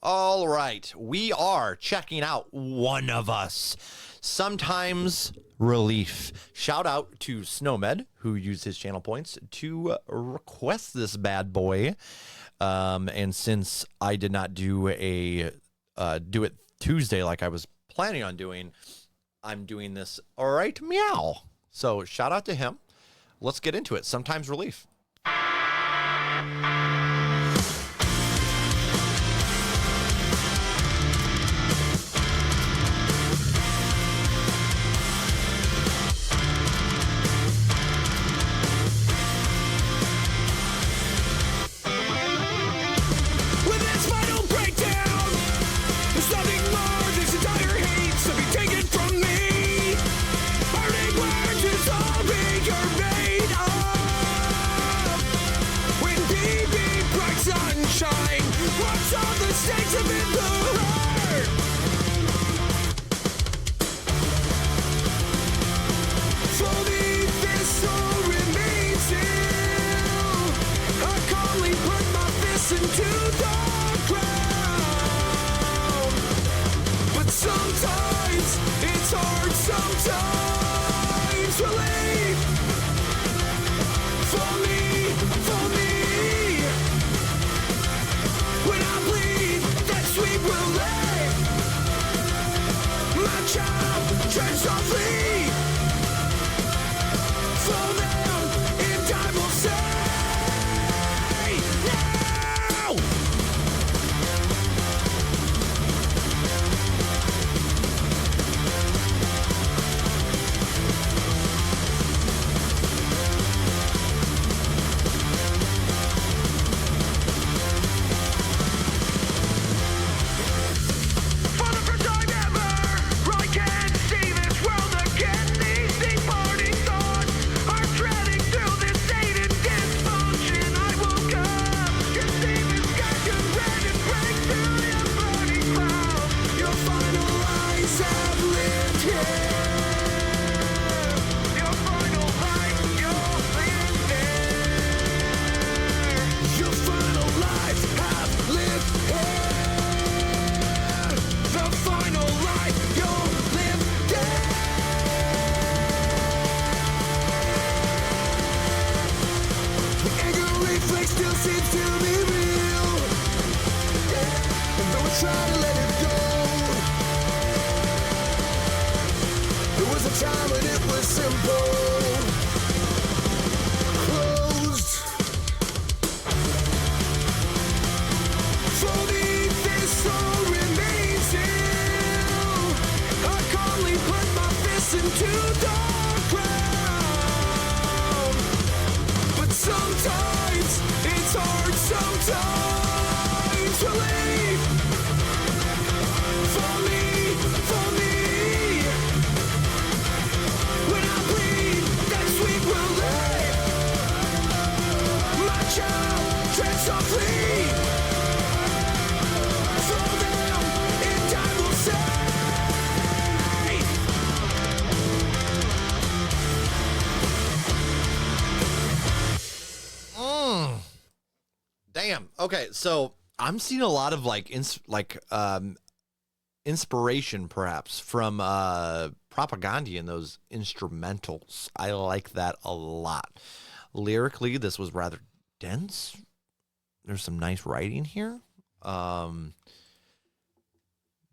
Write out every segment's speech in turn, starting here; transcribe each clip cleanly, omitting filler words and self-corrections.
All right, we are checking out One of Us. Sometimes relief. Shout out to Snowmed, who used his channel points to request this bad boy. And since I did not do it Tuesday like I was planning on doing, I'm doing this all right meow. So shout out to him. Let's get into it. Sometimes relief. Damn. Okay, so I'm seeing a lot of inspiration, perhaps, from Propaganda in those instrumentals. I like that a lot. Lyrically, this was rather dense. There's some nice writing here.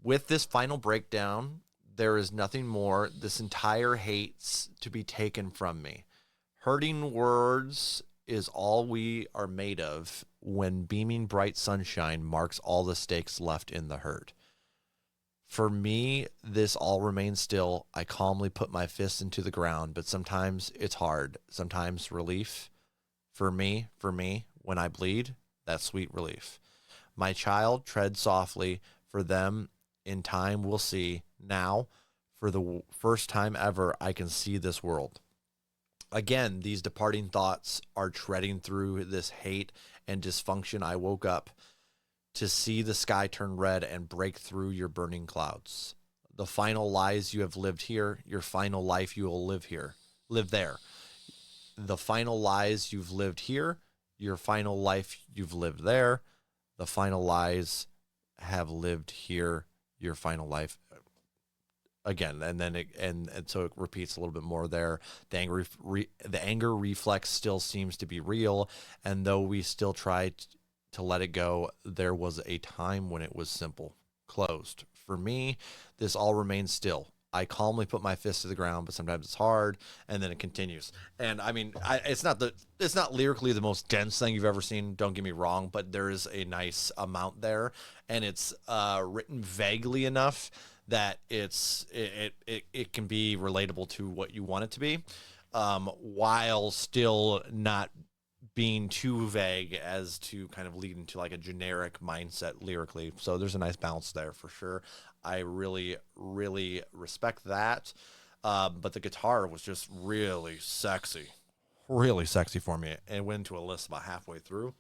With this final breakdown, there is nothing more. This entire hate's to be taken from me. Hurting words is all we are made of when beaming bright sunshine marks all the stakes left in the hurt. For me, this all remains still. I calmly put my fists into the ground, but sometimes it's hard. Sometimes relief. For me, when I bleed, that's sweet relief. My child, tread softly. For them, in time, we'll see. Now, for the first time ever, I can see this world. Again, these departing thoughts are treading through this hate and dysfunction. I woke up to see the sky turn red and break through your burning clouds. The final lies you have lived here, your final life you will live here. Live there. The final lies you've lived here, your final life you've lived there. The final lies have lived here your final life again, and then and so it repeats a little bit more there. The anger reflex still seems to be real, and though we still try to let it go, there was a time when it was simple. Closed. For me, this all remains still. I calmly put my fist to the ground, but sometimes it's hard, and then it continues. And I mean, it's not lyrically the most dense thing you've ever seen. Don't get me wrong, but there is a nice amount there, and it's written vaguely enough that it can be relatable to what you want it to be, while still not being too vague as to kind of lead into like a generic mindset lyrically. So there's a nice balance there for sure. I really, really respect that. But the guitar was just really sexy for me. And went into a list about halfway through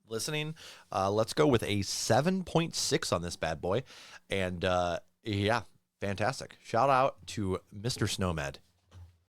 listening. Let's go with a 7.6 on this bad boy. And yeah, fantastic. Shout out to Mr. Snowmed.